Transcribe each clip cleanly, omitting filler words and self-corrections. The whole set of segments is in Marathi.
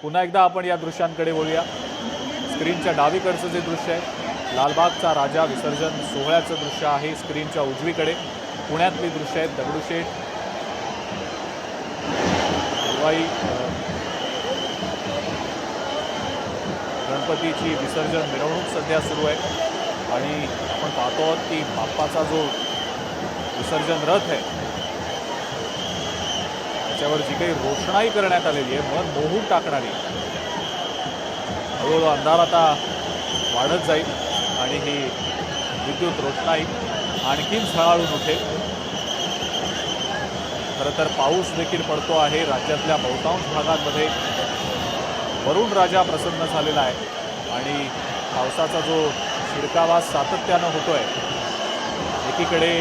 पुन्हा एकदा आपण या दृश्यांकडे वळूया। स्क्रीनच्या डावीकडचं जे दृश्य आहे लालबागचा राजा विसर्जन सोहळ्याचं दृश्य आहे। स्क्रीनच्या उजवीकडे पुण्यातली दृश्य आहेत। दगडूशेठ दिवाळी गणपतीची विसर्जन मिरवणूक सध्या सुरू आहे आणि आपण पाहतो आहोत की बाप्पाचा जो विसर्जन रथ आहे त्याच्यावर जी काही रोषणाई करण्यात आलेली आहे मन मोहून टाकणारी, हळूहळू अंधार आता वाढत जाईल आणि ही विद्युत रोषणाई आणखीन झळाळून उठेल। खरं तर पाऊस देखील पडतो आहे। राज्यातल्या बहुतांश भागांमध्ये वरुण राजा प्रसन्न झालेला आहे आणि पावसाचा जो शिडकावा सातत्यानं होतोय। एकीकडे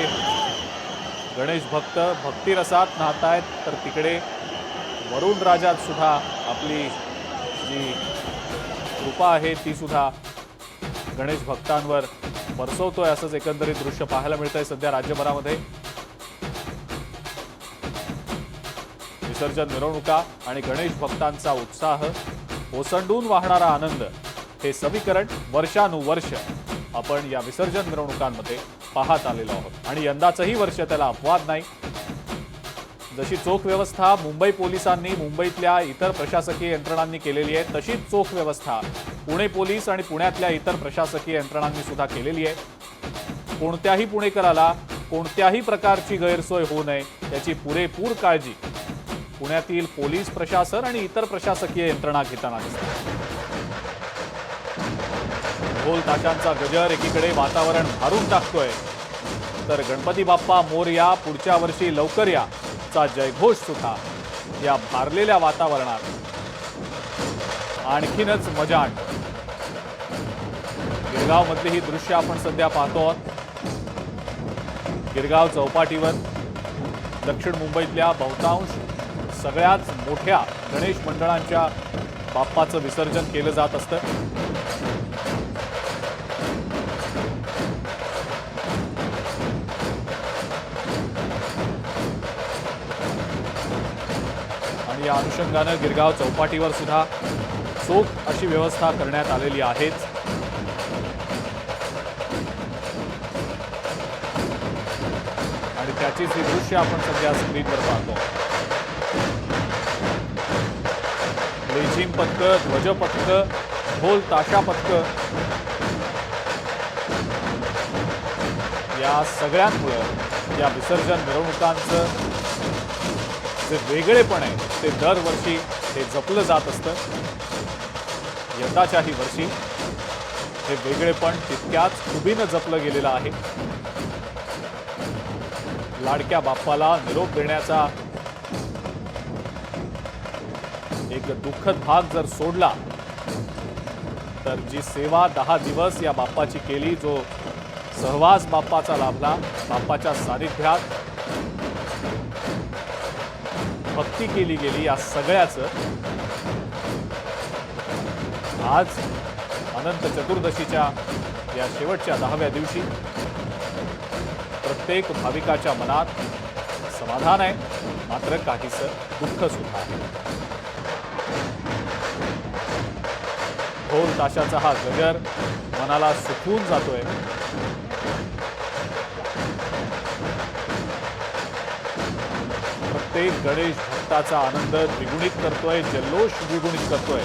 गणेश भक्त भक्तिरसात नाहतायत तर तिकडे वरुण राजात सुद्धा आपली जी कृपा आहे ती सुद्धा गणेश भक्तांवर बरसवतोय असंच एकंदरीत दृश्य पाहायला मिळतंय सध्या राज्यभरामध्ये। विसर्जन मिरवणुका आणि गणेश भक्तांचा उत्साह ओसंडून वाहणारा आनंद हे समीकरण वर्षानुवर्ष आपण या विसर्जन मिरवणुकांमध्ये पाहत आलेलो आहोत आणि यंदाचंही वर्ष त्याला अपवाद नाही। जशी चोख व्यवस्था मुंबई पोलिसांनी मुंबईतल्या इतर प्रशासकीय यंत्रणांनी केलेली आहे तशीच चोख व्यवस्था पुणे पोलीस आणि पुण्यातल्या इतर प्रशासकीय यंत्रणांनी सुद्धा केलेली आहे। कोणत्याही पुणेकराला कोणत्याही प्रकारची गैरसोय होऊ नये याची पुरेपूर काळजी पुण्यातील पोलीस प्रशासन आणि इतर प्रशासकीय यंत्रणा घेताना दिसतात। ढोल ताशांचा गजर एकीकडे वातावरण भारून टाकतोय तर गणपती बाप्पा मोरया पुढच्या वर्षी लवकर या चा जयघोष सुद्धा या भारलेल्या वातावरणात आणखीनच मजा आणतो। गिरगाव मधली ही दृश्य आपण सध्या पाहतो आहोत। गिरगाव चौपाटीवर दक्षिण मुंबईतल्या बहुतांश सगळ्याच मोठ्या गणेश मंडळांच्या बाप्पाचं विसर्जन केलं जात असतं। आणि या अनुषंगानं गिरगाव चौपाटीवर सुद्धा चोख अशी व्यवस्था करण्यात आलेली आहेच। आणि त्याचीच ही दृश्य आपण सध्या स्क्रीनवर पाहतो। लेझिम पथकं, ध्वज पथकं, ढोल ताशा पथकं या सगळ्यांमुळे या विसर्जन मिरवणुकांचं जे वेगळेपण आहे ते दरवर्षी हे जपलं जात असतं। यंदाच्याही वर्षी हे वेगळेपण तितक्याच खुबीनं जपलं गेलेलं आहे। लाडक्या बाप्पाला निरोप देण्याचा एक दुःखद भाग जर सोडला तर जी सेवा 10 दिवस या बाप्पाची केली, जो सहवास बाप्पाचा लाभला, बाप्पाच्या सानिध्यात भक्ती केली गेली, या सगळ्याचं आज अनंत चतुर्दशीच्या या शेवटच्या 10व्या दिवशी प्रत्येक भाविकाच्या मनात समाधान आहे, मात्र काहीसं दुःख सुद्धा आहे। ढोल ताशाचा हा गजर मनाला सुकून जातोय। प्रत्येक गणेश भक्ताचा आनंद द्विगुणित करतोय, जल्लोष द्विगुणित करतोय।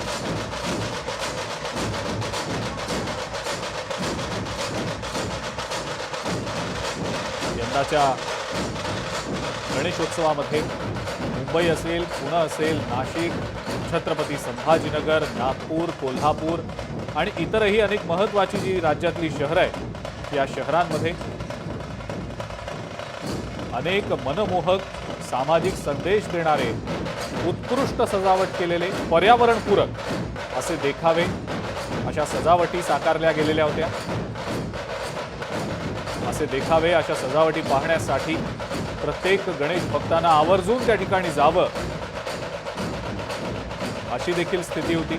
यंदाच्या गणेशोत्सवामध्ये मुंबई असेल, पुणे असेल, नाशिक, छत्रपती संभाजीनगर, नागपूर, कोल्हापूर आणि इतरही अनेक महत्त्वाची जी राज्यातली शहरं आहेत या शहरांमध्ये अनेक मनमोहक सामाजिक संदेश देणारे उत्कृष्ट सजावट केलेले पर्यावरणपूरक असे देखावे, अशा सजावटी साकारल्या गेलेल्या होत्या। असे देखावे, अशा सजावटी पाहण्यासाठी प्रत्येक गणेश भक्तांना आवर्जून त्या ठिकाणी जावं अशी देखील स्थिती होती।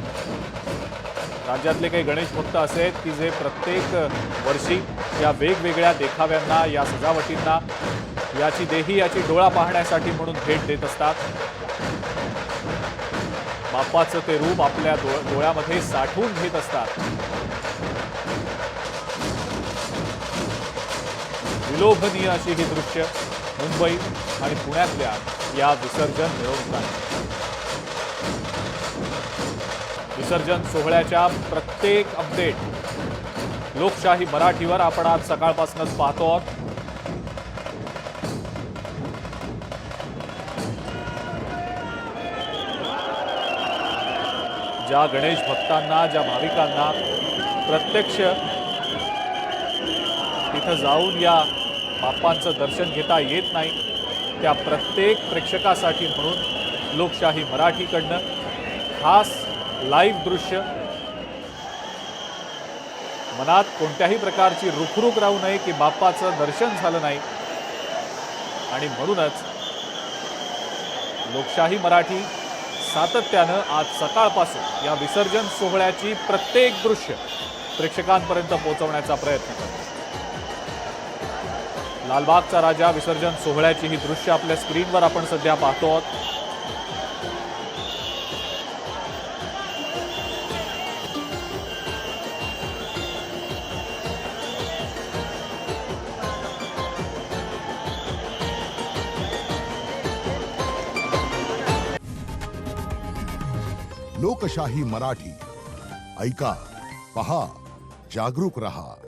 राज्यातले काही गणेश भक्त असे आहेत की जे प्रत्येक वर्षी या वेगवेगळ्या देखाव्यांना, या सजावटींना, याची देही याची डोळा पाहण्यासाठी म्हणून भेट देत असतात। बाप्पाचं ते रूप आपल्या डोळ्यामध्ये साठवून घेत असतात. विलोभनीय अशी ही दृश्य मुंबई आणि पुण्यातल्या या विसर्जन मिरवणुकांची. विसर्जन सोहळ्याच्या प्रत्येक अपडेट लोकशाही मराठीवर आपण आज सकाळपासूनच पाहतो आहोत. ज्या गणेश भक्तांना, ज्या भाविकांना प्रत्यक्ष तिथं जाऊन या बाप्पांचं दर्शन घेता येत नाही, त्या प्रत्येक प्रेक्षकासाठी म्हणून लोकशाही मराठीकडनं खास लाईव्ह दृश्य. मनात कोणत्याही प्रकारची रुखरुख राहू नये की बाप्पाचं दर्शन झालं नाही, आणि म्हणूनच लोकशाही मराठी सातत्यानं आज सकाळपासून या विसर्जन सोहळ्याची प्रत्येक दृश्य प्रेक्षकांपर्यंत पोहोचवण्याचा प्रयत्न करतो. लालबागचा राजा विसर्जन सोहळ्याची ही दृश्य आपल्या स्क्रीनवर आपण सध्या पाहतो आहोत. लोकशाही मराठी ऐका, पहा, जागरूक रहा.